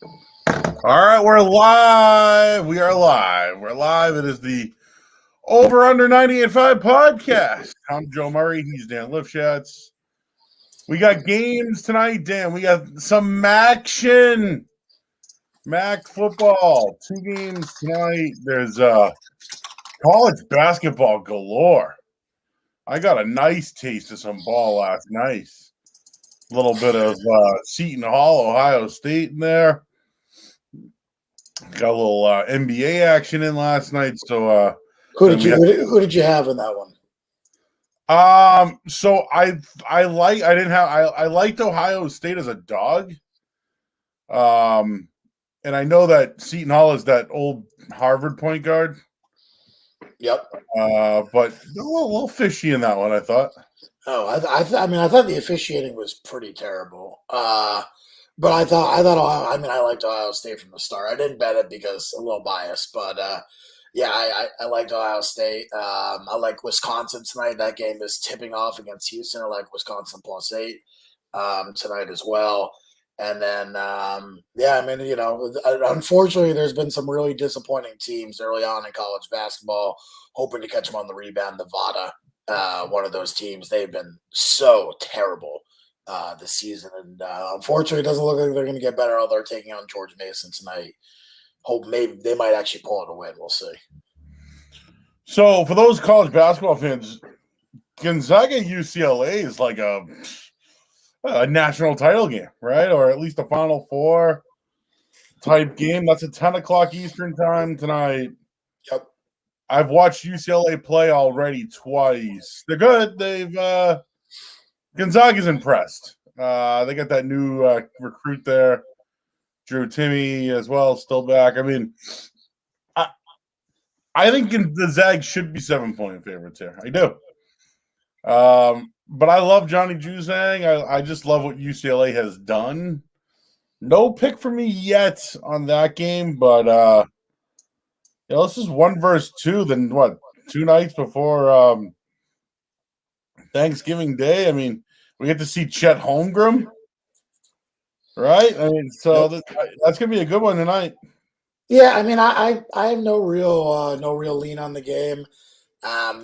All right, we're live. We are live. We're live. It is the Over Under 98.5 podcast. I'm Joe Murray. He's Dan Lifshatz. We got games tonight, Dan. We got some action. MAC football. 2 games tonight. There's college basketball galore. I got a nice taste of some ball last night. A little bit of Seton Hall, Ohio State in there. Got a little NBA action in last night. So who did you have in that one? So I liked Ohio State as a dog. And I know that Seton Hall is that old Harvard point guard. Yep. But a little fishy in that one, I thought. Oh, I thought the officiating was pretty terrible. But I liked Ohio State from the start. I didn't bet it because a little biased, but yeah, I liked Ohio State. I like Wisconsin tonight. That game is tipping off against Houston. I like Wisconsin +8 tonight as well. And then, unfortunately, there's been some really disappointing teams early on in college basketball, hoping to catch them on the rebound. Nevada, one of those teams, they've been so terrible this season. And unfortunately, it doesn't look like they're going to get better, although they're taking on George Mason tonight. Hope maybe they might actually pull it a win. We'll see. So for those college basketball fans, Gonzaga UCLA is like a national title game, right? Or at least a Final Four type game. That's at 10 o'clock Eastern time tonight. Yep. I've watched UCLA play already twice. They're good. Gonzaga's impressed. They got that new recruit there, Drew Timme as well, still back. I mean, I think the Zags should be 7-point favorites here. I do. But I love Johnny Juzang. I just love what UCLA has done. No pick for me yet on that game, but this is 1 versus 2. Then what? 2 nights before Thanksgiving Day. I mean, we get to see Chet Holmgren, right? I mean, so that's gonna be a good one tonight. Yeah, I mean, I have no real lean on the game.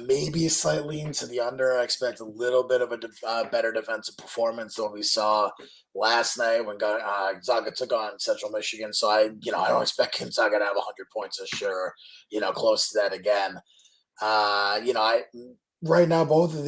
Maybe a slight lean to the under. I expect a little bit of a better defensive performance than we saw last night when Gonzaga took on Central Michigan. So I don't expect Gonzaga to have 100 points this year. Close to that again. Right now both of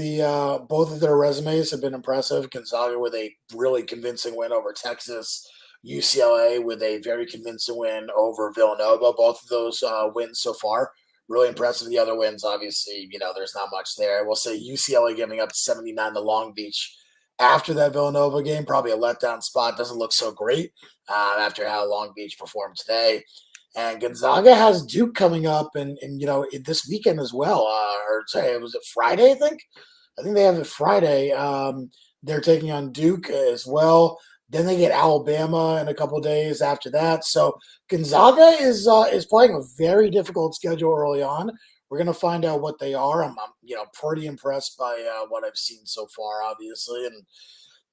their resumes have been impressive. Gonzaga with a really convincing win over Texas. UCLA with a very convincing win over Villanova. Both of those wins so far. Really impressive. The other wins, obviously, there's not much there. I will say UCLA giving up 79 to Long Beach after that Villanova game, probably a letdown spot. Doesn't look so great after how Long Beach performed today. And Gonzaga has Duke coming up and this weekend as well. Was it Friday, I think? I think they have it Friday. They're taking on Duke as well. Then they get Alabama in a couple of days after that. So Gonzaga is playing a very difficult schedule early on. We're going to find out what they are. I'm pretty impressed by what I've seen so far, obviously, and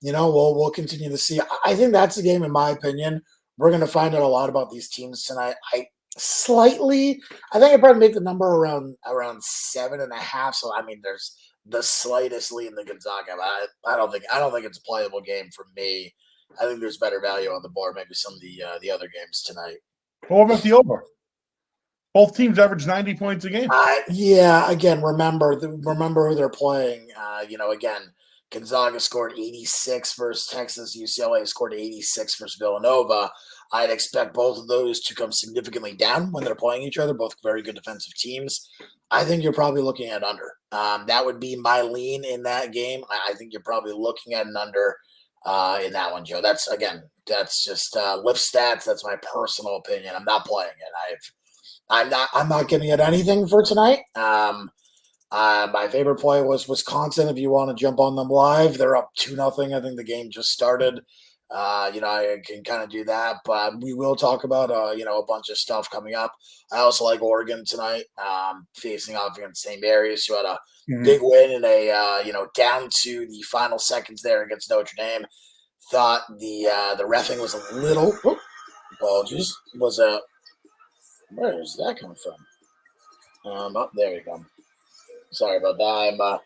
we'll continue to see. I think that's the game, in my opinion. We're going to find out a lot about these teams tonight. I think I'd probably make the number around 7.5. So I mean, there's the slightest lean in the Gonzaga. But I don't think it's a playable game for me. I think there's better value on the board, maybe some of the other games tonight. Well, what about the over? Both teams average 90 points a game. Yeah, again, remember who they're playing. Again, Gonzaga scored 86 versus Texas. UCLA scored 86 versus Villanova. I'd expect both of those to come significantly down when they're playing each other, both very good defensive teams. I think you're probably looking at under. That would be my lean in that game. I think you're probably looking at an under in that one, Joe. That's just lip stats. That's my personal opinion. I'm not playing it. I'm not getting at anything for tonight. My favorite play was Wisconsin. If you want to jump on them live, they're up 2-0. I think the game just started. I can kind of do that, but we will talk about a bunch of stuff coming up. I also like Oregon tonight, facing off against St. Mary's, who had a big win in a down to the final seconds there against Notre Dame. Thought the reffing was a little Apologies. Where is that coming from? There you go. Sorry about that.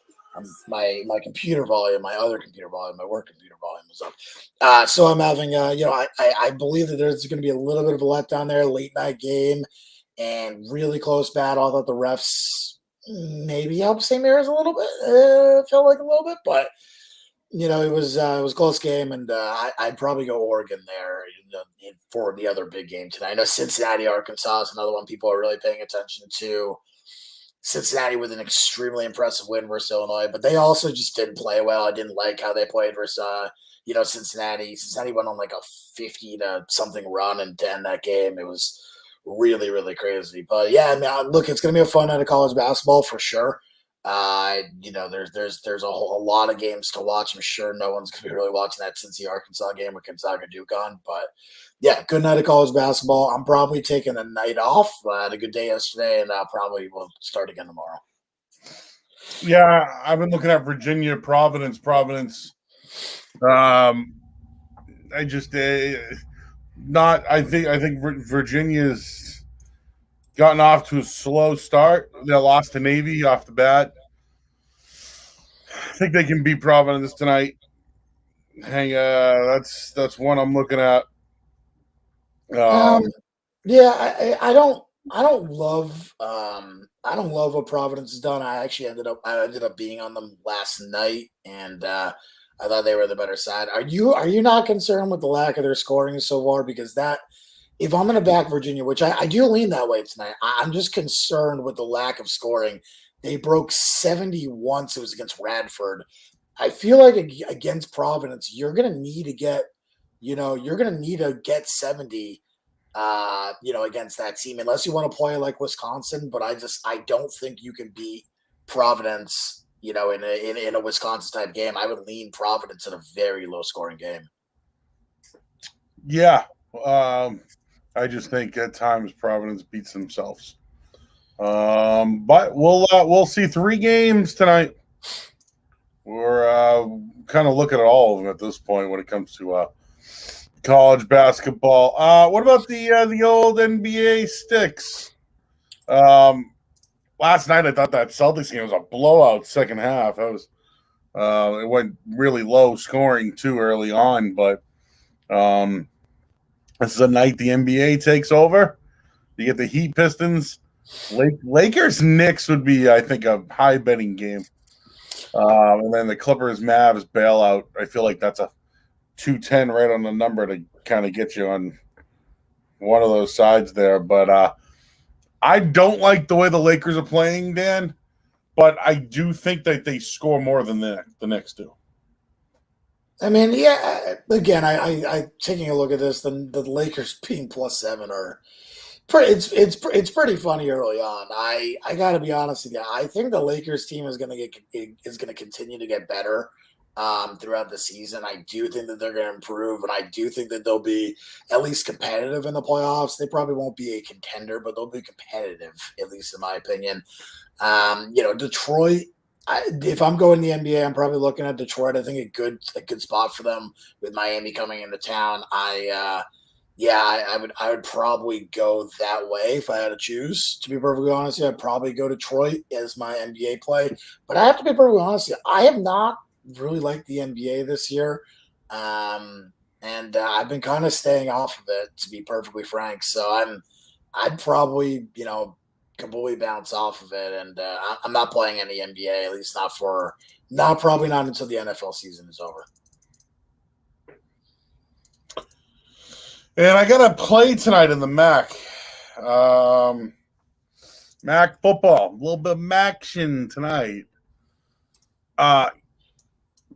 My computer volume, my other computer volume, my work computer volume is up. So I'm having, I believe that there's going to be a little bit of a letdown there, late night game, and really close battle. I thought the refs maybe helped St. Mary's a little bit. Felt like a little bit, but it was a close game, and I'd probably go Oregon there for the other big game tonight. I know Cincinnati, Arkansas is another one people are really paying attention to. Cincinnati with an extremely impressive win versus Illinois, but they also just didn't play well. I didn't like how they played versus Cincinnati. Cincinnati went on like a 50 to something run and to end that game. It was really, really crazy. But yeah, I mean, look, it's going to be a fun night of college basketball for sure. There's a lot of games to watch. I'm sure no one's going to be really watching that Cincy Arkansas game with Gonzaga Duke on, but yeah, good night of college basketball. I'm probably taking a night off. I had a good day yesterday, and probably will start again tomorrow. Yeah, I've been looking at Virginia, Providence. I think Virginia's gotten off to a slow start. They lost to Navy off the bat. I think they can beat Providence tonight. That's one I'm looking at. Yeah, I don't love what Providence has done. I ended up being on them last night, and I thought they were the better side. Are you not concerned with the lack of their scoring so far? Because that, if I'm going to back Virginia, which I do lean that way tonight, I'm just concerned with the lack of scoring. They broke 70 once. It was against Radford. I feel like against Providence, you're going to need to get 70, against that team, unless you want to play like Wisconsin. But I don't think you can beat Providence, in a Wisconsin type game. I would lean Providence in a very low scoring game. Yeah. I just think at times Providence beats themselves. But we'll see 3 games tonight. We're kind of looking at all of them at this point when it comes to college basketball. What about the old NBA sticks? Last night I thought that Celtics game was a blowout second half. It went really low scoring too early on, but this is a night the NBA takes over. You get the Heat Pistons. Lakers Knicks would be, I think, a high betting game. And then the Clippers Mavs bailout. I feel like that's a 210 right on the number to kind of get you on one of those sides there. But I don't like the way the Lakers are playing, Dan, but I do think that they score more than the Knicks do. I mean, yeah, again, I taking a look at this, the Lakers being +7 are it's pretty funny early on. I got to be honest with you. I think the Lakers team is going to continue to get better throughout the season. I do think that they're going to improve, and I do think that they'll be at least competitive in the playoffs. They probably won't be a contender, but they'll be competitive, at least in my opinion. Detroit. If I'm going to the NBA, I'm probably looking at Detroit. I think a good spot for them with Miami coming into town. I would probably go that way if I had to choose. To be perfectly honest, I'd probably go Detroit as my NBA play. But I have to be perfectly honest, I have not really liked the NBA this year, and I've been kind of staying off of it, to be perfectly frank. So I'd probably completely bounce off of it, and I'm not playing any NBA, at least probably not until the NFL season is over. And I got to play tonight in the MAC. MAC football. A little bit of MACtion tonight.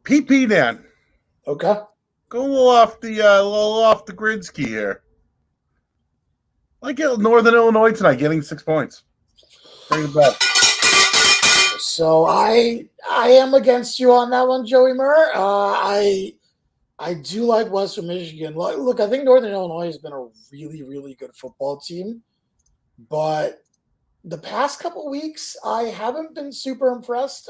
PP, Dan. Okay. Go a little off the grid ski here. I like Northern Illinois tonight, getting 6 points. Bring it back. So I am against you on that one, Joey Murr. I do like Western Michigan. Look, I think Northern Illinois has been a really, really good football team, but the past couple weeks I haven't been super impressed.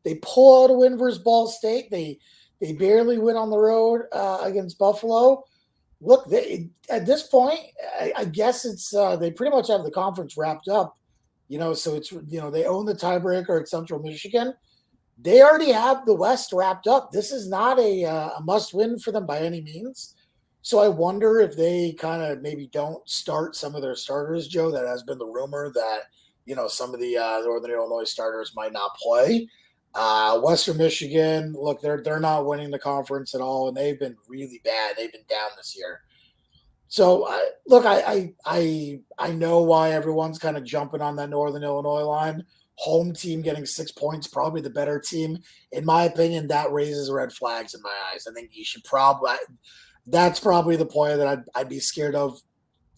They pull out a win versus Ball State. They barely win on the road against Buffalo. look, at this point, I guess it's they pretty much have the conference wrapped up. So it's they own the tiebreaker at Central Michigan. They already have the West wrapped up. This is not a must win for them by any means. So I wonder if they kind of maybe don't start some of their starters, Joe. That has been the rumor that some of the Northern Illinois starters might not play. Western Michigan, look, they're not winning the conference at all, and they've been really bad. They've been down this year. So look, I know why everyone's kind of jumping on that Northern Illinois line. Home team getting 6 points, probably the better team. In my opinion, that raises red flags in my eyes. I think you should probably that's probably the player that I'd be scared of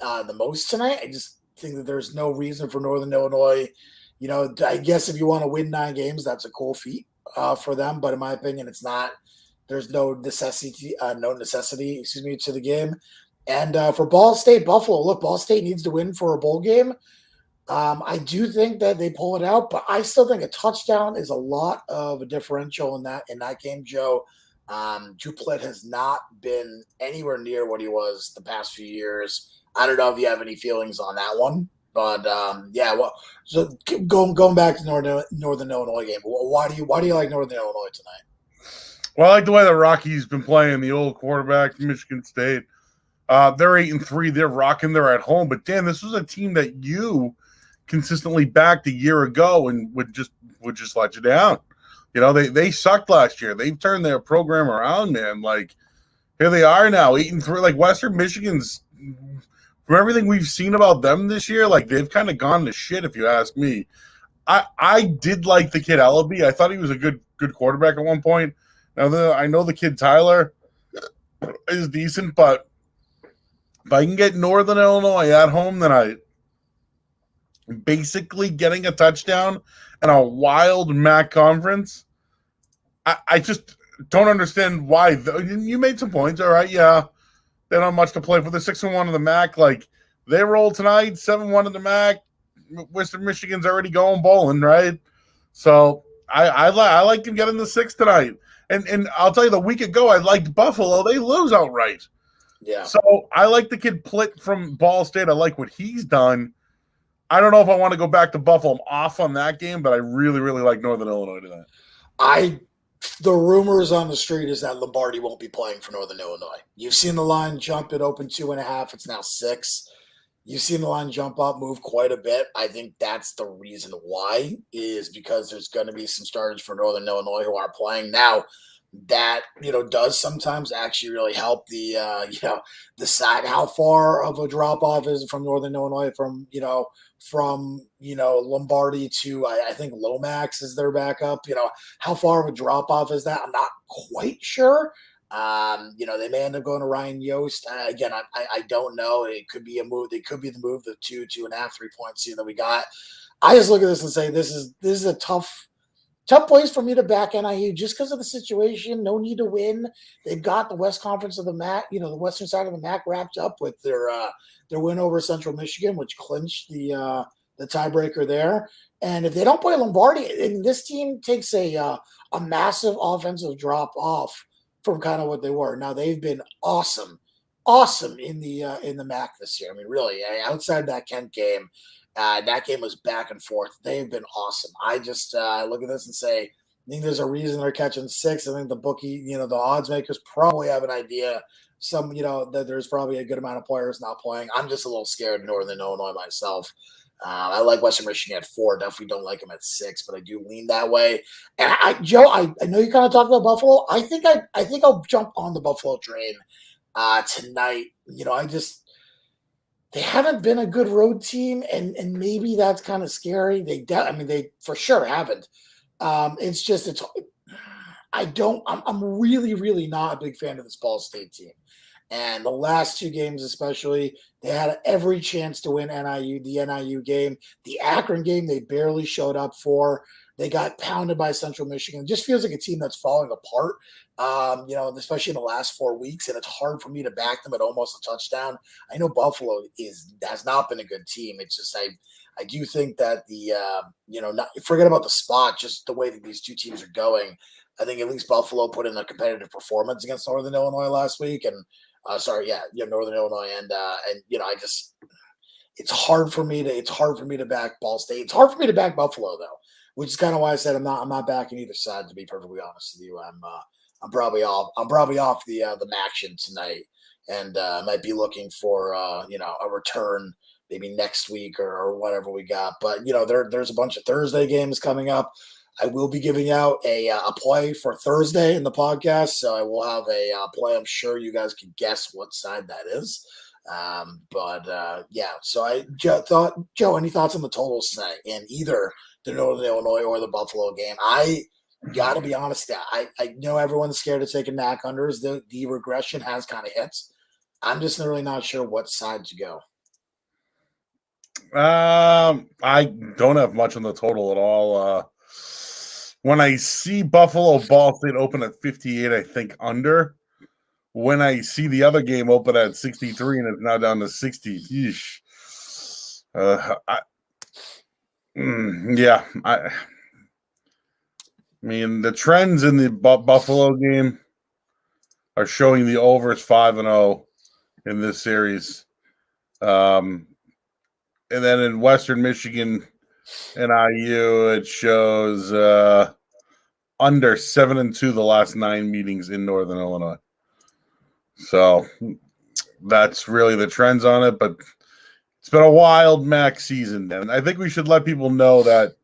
the most tonight. I just think that there's no reason for Northern Illinois. I guess if you want to win 9 games, that's a cool feat for them. But in my opinion, it's not. There's no necessity, to the game. And for Ball State, Buffalo, look, Ball State needs to win for a bowl game. I do think that they pull it out, but I still think a touchdown is a lot of a differential in that game, Joe. Drew Plitt has not been anywhere near what he was the past few years. I don't know if you have any feelings on that one, but yeah. Well, so going back to Northern Illinois game, why do you like Northern Illinois tonight? Well, I like the way that Rocky's been playing. The old quarterback from Michigan State. They're 8-3. They're rocking. They're at home. But Dan, this was a team that you consistently backed a year ago and would just let you down. They sucked last year. They've turned their program around, man. Like, here they are now, 8-3. Like, Western Michigan's, from everything we've seen about them this year, like, they've kind of gone to shit, if you ask me. I did like the kid Ellaby. I thought he was a good quarterback at one point. Now, I know the kid Tyler is decent, but if I can get Northern Illinois at home tonight, basically getting a touchdown and a wild MAC conference, I just don't understand why. You made some points, all right? Yeah, they don't have much to play for. The 6-1 in the MAC, like they roll tonight, 7-1 in the MAC. Western Michigan's already going bowling, right? So I like them getting the 6 tonight. And I'll tell you, the week ago I liked Buffalo. They lose outright. Yeah. So I like the kid Plitt from Ball State. I like what he's done. I don't know if I want to go back to Buffalo. I'm off on that game, but I really, really like Northern Illinois tonight. The rumors on the street is that Lombardi won't be playing for Northern Illinois. You've seen the line jump. It opened 2.5. It's now 6. You've seen the line jump up, move quite a bit. I think that's the reason why, is because there's going to be some starters for Northern Illinois who are playing now. That does sometimes actually really help the decide how far of a drop off is from Northern Illinois from Lombardi to I think Lomax is their backup. How far of a drop off is that? I'm not quite sure. They may end up going to Ryan Yost. Again, I don't know. It could be a move. It could be the move, the 2.5, 3 points that we got. I just look at this and say this is a tough place for me to back NIU just because of the situation. No need to win. They've got the West Conference of the MAC, the western side of the MAC wrapped up with their win over Central Michigan, which clinched the tiebreaker there. And if they don't play Lombardi, and this team takes a massive offensive drop off from kind of what they were. Now they've been awesome in the MAC this year. I mean, really, outside that Kent game. That game was back and forth. They've been awesome. I just look at this and say, I think there's a reason they're catching 6. I think the bookie, the odds makers probably have an idea. That there's probably a good amount of players not playing. I'm just a little scared of Northern Illinois myself. I like Western Michigan at 4. Definitely don't like them at 6, but I do lean that way. And Joe, I know you kind of talked about Buffalo. I think I'll jump on the Buffalo train tonight. They haven't been a good road team, and maybe that's kind of scary. They for sure haven't. I'm really, really not a big fan of this Ball State team. And the last 2 games especially, they had every chance to win the NIU game. The Akron game, they barely showed up for. They got pounded by Central Michigan. It just feels like a team that's falling apart, especially in the last 4 weeks. And it's hard for me to back them at almost a touchdown. I know Buffalo has not been a good team. It's just I do think that forget about the spot, just the way that these 2 teams are going. I think at least Buffalo put in a competitive performance against Northern Illinois last week, and Northern Illinois, and it's hard for me to back Ball State. It's hard for me to back Buffalo though, which is kind of why I said I'm not backing either side. To be perfectly honest with you, I'm probably off the action tonight, and might be looking for a return maybe next week or whatever we got. But there's a bunch of Thursday games coming up. I will be giving out a play for Thursday in the podcast, so I will have a play. I'm sure you guys can guess what side that is. So Joe, any thoughts on the totals tonight in either the Northern Illinois or the Buffalo game? I gotta be honest, I know everyone's scared of taking MAC unders. The regression has kind of hit. I'm just really not sure what side to go. I don't have much on the total at all. When I see Buffalo Ball State open at 58, I think under. When I see the other game open at 63 and it's now down to 60, yeesh. I mean, the trends in the Buffalo game are showing the over is 5-0 in this series. And then in Western Michigan and IU, it shows under 7-2 the last 9 meetings in Northern Illinois. So that's really the trends on it, but it's been a wild MAC season, and I think we should let people know that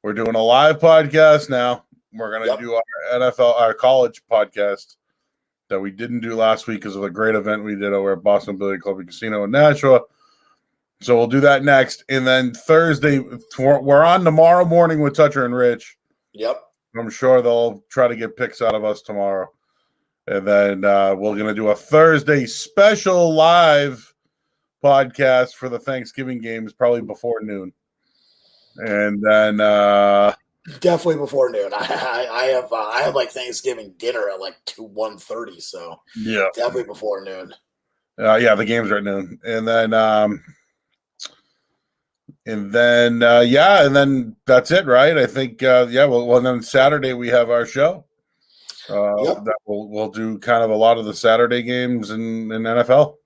we're doing a live podcast now. We're going to do our college podcast that we didn't do last week because of a great event we did over at Boston Billiard Club and Casino in Nashua. So we'll do that next, and then Thursday we're on tomorrow morning with Toucher and Rich. Yep, I'm sure they'll try to get picks out of us tomorrow. And then we're going to do a Thursday special live podcast for the Thanksgiving games, probably before noon. And then definitely before noon. I have like Thanksgiving dinner at like 1:30, so yeah, definitely before noon. The games are at noon, and then that's it, right? I think well, then Saturday we have our show. That we'll do kind of a lot of the Saturday games in NFL.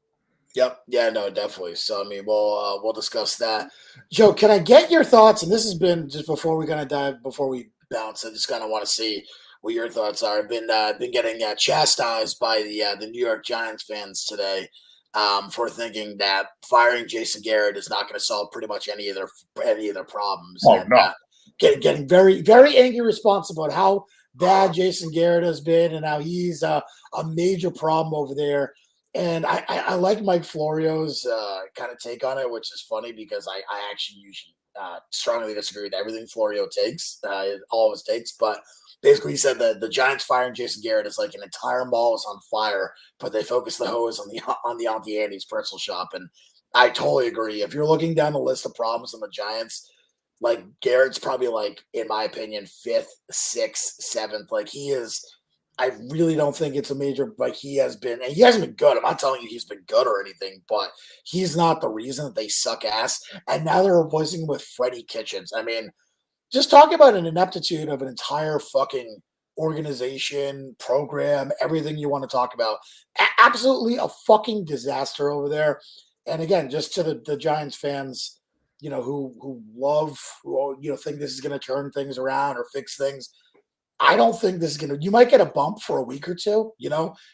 Yep. Yeah, no, definitely. So, I mean, we'll discuss that. Joe, can I get your thoughts? And this has been just before we before we bounce, I just kind of want to see what your thoughts are. I've been getting chastised by the New York Giants fans today for thinking that firing Jason Garrett is not going to solve pretty much any of their problems. No. Getting very, very angry response about how bad Jason Garrett has been and how he's a major problem over there. And I like Mike Florio's kind of take on it, which is funny because I actually usually strongly disagree with everything Florio takes, all of his takes. But basically he said that the Giants firing Jason Garrett is like an entire mall is on fire, but they focus the hose on the Auntie Annie's pretzel shop. And I totally agree. If you're looking down the list of problems on the Giants, like Garrett's probably like, in my opinion, 5th, 6th, 7th. Like he is, I really don't think it's a major, like he hasn't been good. I'm not telling you he's been good or anything, but he's not the reason that they suck ass. And now they're replacing him with Freddie Kitchens. I mean, just talking about an ineptitude of an entire fucking organization, program, everything you want to talk about. Absolutely a fucking disaster over there. And again, just to the Giants fans, who think this is going to turn things around or fix things. I don't think this is going to. You might get a bump for a week or two. You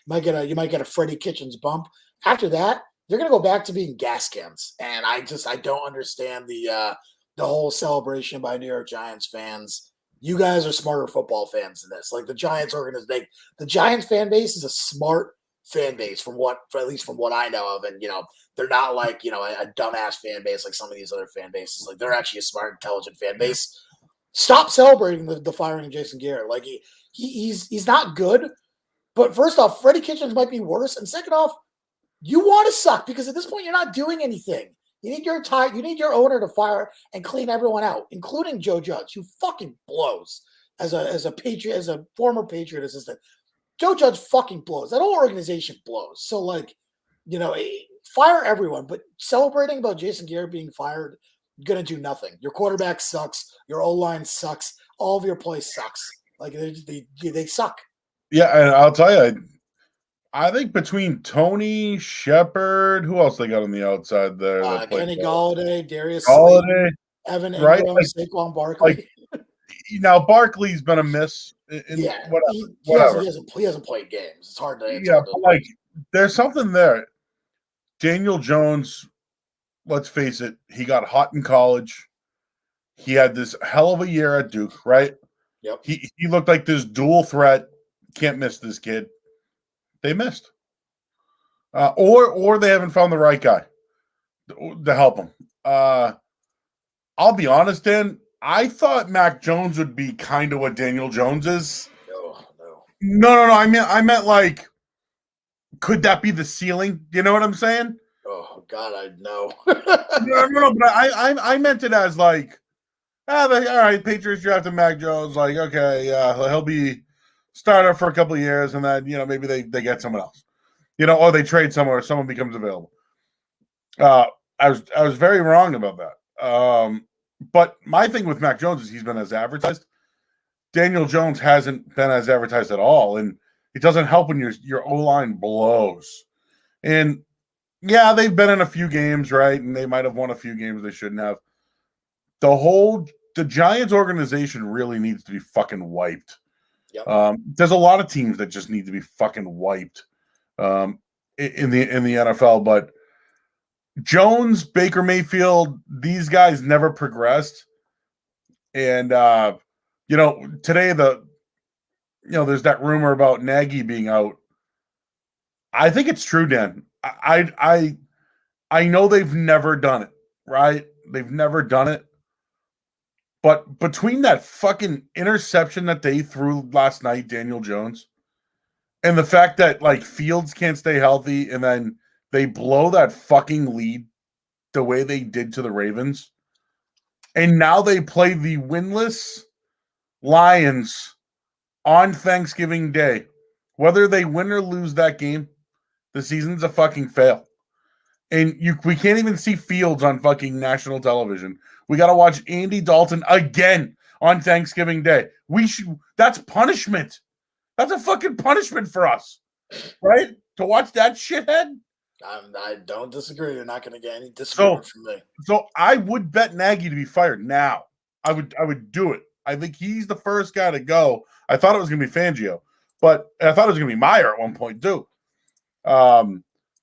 might get a Freddie Kitchens bump. After that, they're going to go back to being gas cans. And I don't understand the whole celebration by New York Giants fans. You guys are smarter football fans than this. Like the Giants organization, the Giants fan base is a smart fan base at least from what I know of. And, they're not like, a dumbass fan base like some of these other fan bases. Like they're actually a smart, intelligent fan base. Stop celebrating the firing of Jason Garrett. Like he's not good. But first off, Freddie Kitchens might be worse. And second off, you want to suck because at this point you're not doing anything. You need your owner to fire and clean everyone out, including Joe Judge, who fucking blows as a former Patriot assistant. Joe Judge fucking blows. That whole organization blows. So fire everyone, but celebrating about Jason Garrett being fired, going to do nothing. Your quarterback sucks. Your O-line sucks. All of your play sucks. Like they suck. Yeah, and I'll tell you, I think between Tony Shepard, who else they got on the outside there that played Kenny well? Galladay, Darius Holiday, Slayton, Evan right? Ingram, Saquon Like Barkley. now Barkley's been a miss in Yeah, whatever. he hasn't played games. It's hard to. Yeah, but like there's something there. Daniel Jones, let's face it, he got hot in college. He had this hell of a year at Duke, right? Yep. He looked like this dual threat. Can't miss this kid. They missed. Or they haven't found the right guy to help him. I'll be honest, Dan. I thought Mac Jones would be kind of what Daniel Jones is. No. I meant like, could that be the ceiling? You know what I'm saying? Oh God, I know. no. But I meant it as like, all right, Patriots drafted Mac Jones. Like, okay, he'll be starter for a couple of years, and then maybe they get someone else. Or they trade someone, or someone becomes available. I was very wrong about that. But my thing with Mac Jones is he's been as advertised. Daniel Jones hasn't been as advertised at all, and it doesn't help when your O-line blows. And yeah, they've been in a few games, right? And they might have won a few games they shouldn't have. The Giants organization really needs to be fucking wiped. Yep. There's a lot of teams that just need to be fucking wiped in the NFL, but Jones, Baker Mayfield, these guys never progressed. And today there's that rumor about Nagy being out. I think it's true, Dan. I know they've never done it, right? They've never done it. But between that fucking interception that they threw last night, Daniel Jones, and the fact that like Fields can't stay healthy, and then they blow that fucking lead the way they did to the Ravens, and now they play the winless Lions on Thanksgiving Day. Whether they win or lose that game, the season's a fucking fail. And we can't even see Fields on fucking national television. We got to watch Andy Dalton again on Thanksgiving Day. That's punishment. That's a fucking punishment for us, right? To watch that shithead. I don't disagree. You're not going to get any disagreement from me. So I would bet Nagy to be fired now. I would do it. I think he's the first guy to go. I thought it was going to be Fangio, but I thought it was going to be Meyer at one point too.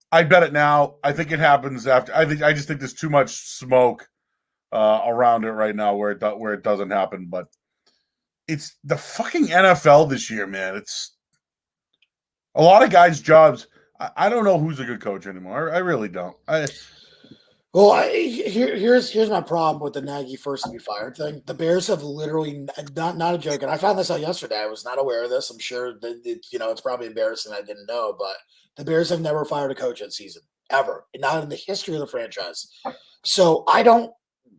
I bet it now. I think it happens after. I just think there's too much smoke around it right now where it doesn't happen. But it's the fucking NFL this year, man. It's a lot of guys' jobs. I don't know who's a good coach anymore. I really don't. Here's my problem with the Nagy first to be fired thing. The Bears have literally not a joke, and I found this out yesterday. I was not aware of this. I'm sure that it's probably embarrassing. I didn't know, but the Bears have never fired a coach in season ever, not in the history of the franchise. So I don't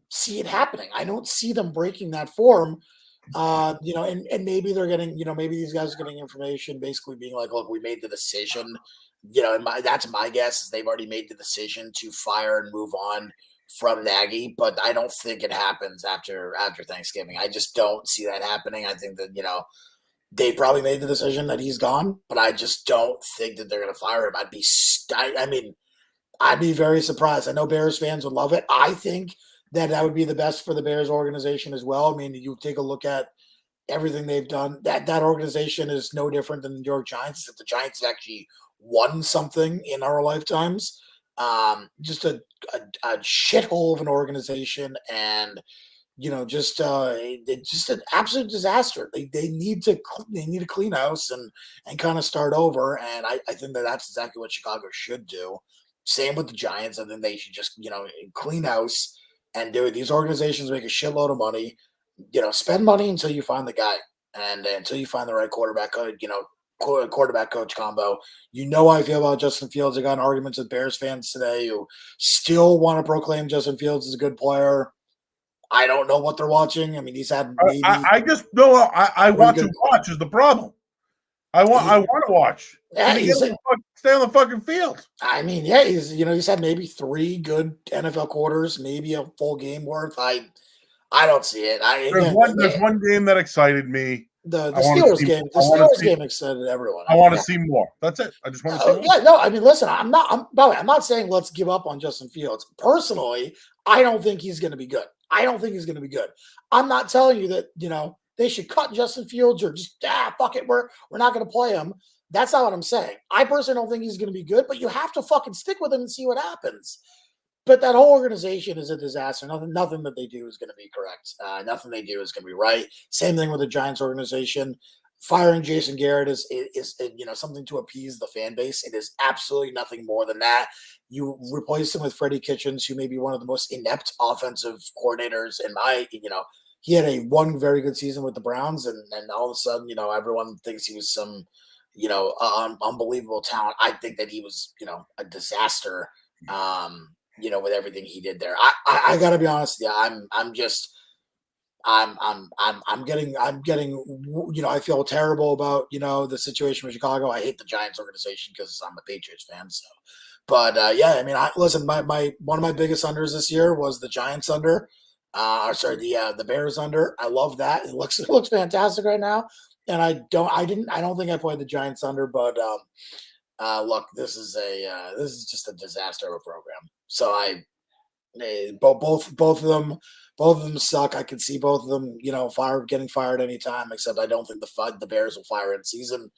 see it happening. I don't see them breaking that form. And maybe they're getting, maybe these guys are getting information, basically being like, look, we made the decision. That's my guess is they've already made the decision to fire and move on from Nagy, but I don't think it happens after Thanksgiving. I just don't see that happening. I think that, they probably made the decision that he's gone, but I just don't think that they're going to fire him. I'd be very surprised. I know Bears fans would love it. I think that would be the best for the Bears organization as well. I mean, you take a look at everything they've done. That organization is no different than the New York Giants. If the Giants actually won something in our lifetimes, just a shithole of an organization, and just an absolute disaster. They need to clean house and kind of start over. And I think that's exactly what Chicago should do. Same with the Giants. I think they should just clean house and do it. These organizations make a shitload of money. Spend money until you find the guy, and until you find the right quarterback coach combo. How I feel about Justin Fields. I got in arguments with Bears fans today who still want to proclaim Justin Fields as a good player. I don't know what they're watching. I mean, he's had maybe. I just know I want to watch is the problem. I want to watch. Yeah, stay on the fucking field. I mean, yeah, he's had maybe 3 good NFL quarters, maybe a full game worth. I don't see it. There's one game that excited me. The I wanna Steelers see- game. The I wanna Steelers see- game excited everyone. I want to Yeah. see more. That's it. I just want to see more. Yeah, no, I mean, listen, by the way, I'm not saying let's give up on Justin Fields. Personally, I don't think he's going to be good. I don't think he's going to be good. I'm not telling you that, they should cut Justin Fields or just, fuck it, we're not going to play him. That's not what I'm saying. I personally don't think he's going to be good, but you have to fucking stick with him and see what happens. But that whole organization is a disaster. Nothing that they do is going to be correct. Nothing they do is going to be right. Same thing with the Giants organization. Firing Jason Garrett is something to appease the fan base. It is absolutely nothing more than that. You replace him with Freddie Kitchens, who may be one of the most inept offensive coordinators in he had one very good season with the Browns, and all of a sudden, everyone thinks he was some, unbelievable talent. I think that he was, a disaster, with everything he did there. I got to be honest, I'm getting, I feel terrible about, the situation with Chicago. I hate the Giants organization because I'm a Patriots fan. So, but listen, one of my biggest unders this year was the Giants under, the Bears under. I love that. It looks fantastic right now. And I don't think I played the Giants under, but, look, this is just a disaster of a program. So both of them suck. I can see both of them, getting fired anytime, except I don't think the Bears will fire in season.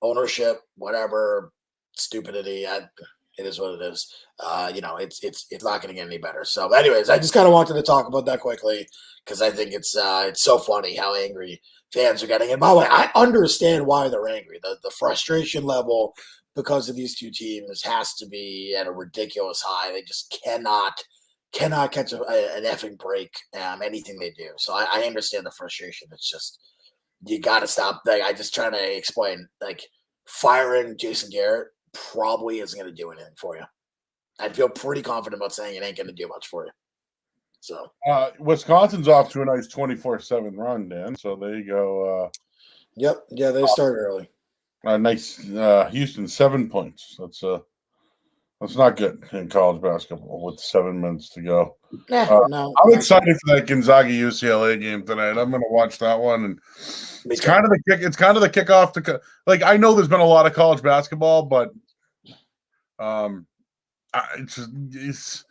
Ownership, whatever, stupidity. It is what it is. It's not going to get any better. So anyways, I just kind of wanted to talk about that quickly because I think it's so funny how angry fans are getting. And by the way, I understand why they're angry. The frustration level because of these two teams has to be at a ridiculous high. They just cannot catch an effing break, anything they do. So I understand the frustration. It's just, you got to stop. I just trying to explain, firing Jason Garrett probably isn't going to do anything for you. I feel pretty confident about saying it ain't going to do much for you. So Wisconsin's off to a nice 24-7 run, Dan. So there you go. Yep. Yeah, they started early. Nice Houston, 7 points. That's not good in college basketball with 7 minutes to go. No, I'm excited for that Gonzaga UCLA game tonight. I'm going to watch that one, and it's kind of the kickoff to I know there's been a lot of college basketball, but it's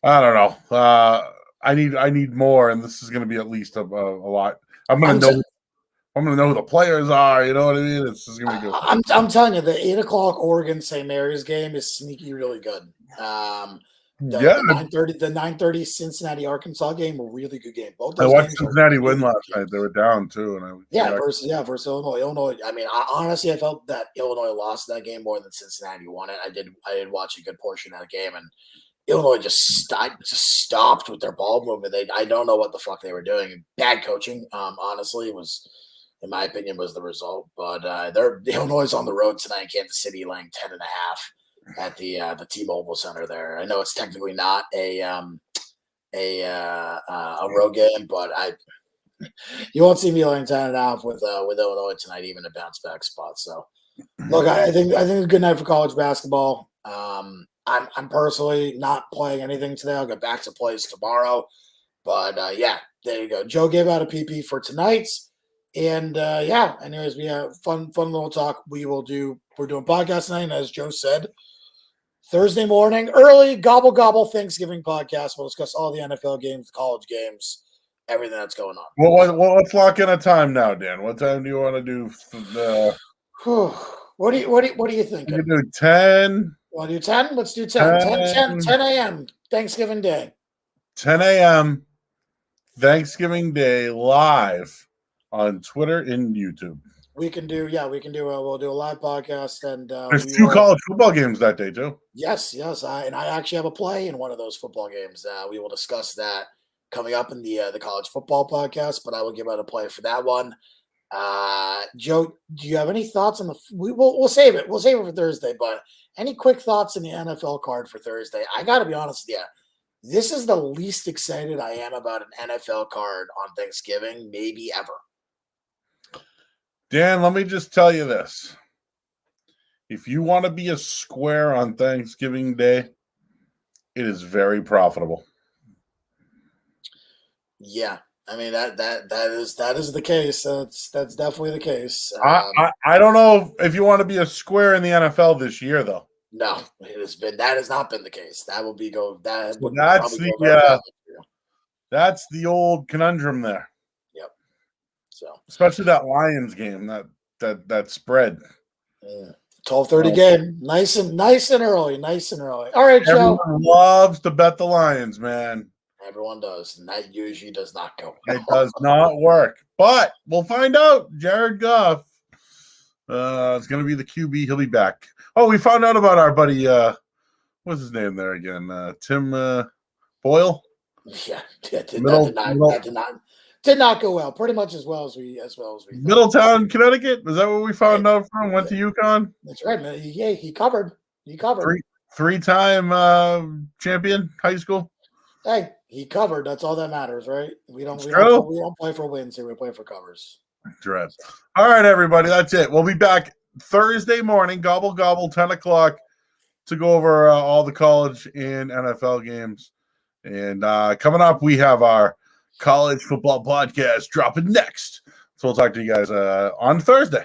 I don't know. I need more, and this is going to be at least a lot. I'm going to know who the players are. You know what I mean? This is going to be good. I'm telling you, the 8:00 Oregon St. Mary's game is sneaky, really good. The 9:30 Cincinnati Arkansas game, a really good game. Both those I watched games Cincinnati win last night. They were down too, and versus Illinois. Illinois. I mean, honestly, I felt that Illinois lost that game more than Cincinnati won it. I did watch a good portion of that game, and Illinois just stopped with their ball movement. I don't know what the fuck they were doing. Bad coaching, honestly, was, in my opinion, was the result. But Illinois is on the road tonight in Kansas City, laying 10.5 at the T-Mobile Center there. I know it's technically not a road game, but you won't see me laying 10.5 with Illinois tonight, even a bounce back spot. So look, I think it's a good night for college basketball. I'm personally not playing anything today. I'll get back to plays tomorrow. But there you go. Joe gave out a PP for tonight's. And anyways, we have fun little talk. We're doing podcast night, and as Joe said, Thursday morning, early gobble Thanksgiving podcast. We'll discuss all the NFL games, college games, everything that's going on. Well, let's lock in a time now, Dan. What time do you want to do? What do you think? You do 10. Want to do 10? Let's do 10. 10 a.m. Thanksgiving Day. 10 a.m. Thanksgiving Day live on Twitter and YouTube. We'll do a live podcast, and there's 2 college football games that day too. Yes. I actually have a play in one of those football games. We will discuss that coming up in the college football podcast, but I will give out a play for that one. Joe, do you have any thoughts on we'll save it. We'll save it for Thursday, but any quick thoughts on the NFL card for Thursday? I got to be honest with you. This is the least excited I am about an NFL card on Thanksgiving, maybe ever. Dan, let me just tell you this. If you want to be a square on Thanksgiving Day, it is very profitable. Yeah, I mean that is the case. That's definitely the case. I don't know if you want to be a square in the NFL this year, though. No, that has not been the case. That would So probably go very well. That's the old conundrum there. Yep. So especially that Lions game, that spread. 12:30 game, nice and early. All right, Joe. Everyone loves to bet the Lions, man. Everyone does, and that usually does not go well. It does not work, but we'll find out. Jared Goff is going to be the QB. He'll be back. Oh, we found out about our buddy. What's his name there again? Tim Boyle. Yeah, that did not go well. Pretty much as well as we thought. Middletown, Connecticut. Was that where we found out from? Went to UConn. That's right, man. Yeah, he covered. Three-time champion high school. Hey, he covered. That's all that matters, right? We don't play for wins here. We play for covers. Dread. All right, everybody. That's it. We'll be back Thursday morning, gobble, 10 o'clock, to go over all the college and NFL games. And coming up, we have our college football podcast dropping next. So we'll talk to you guys on Thursday.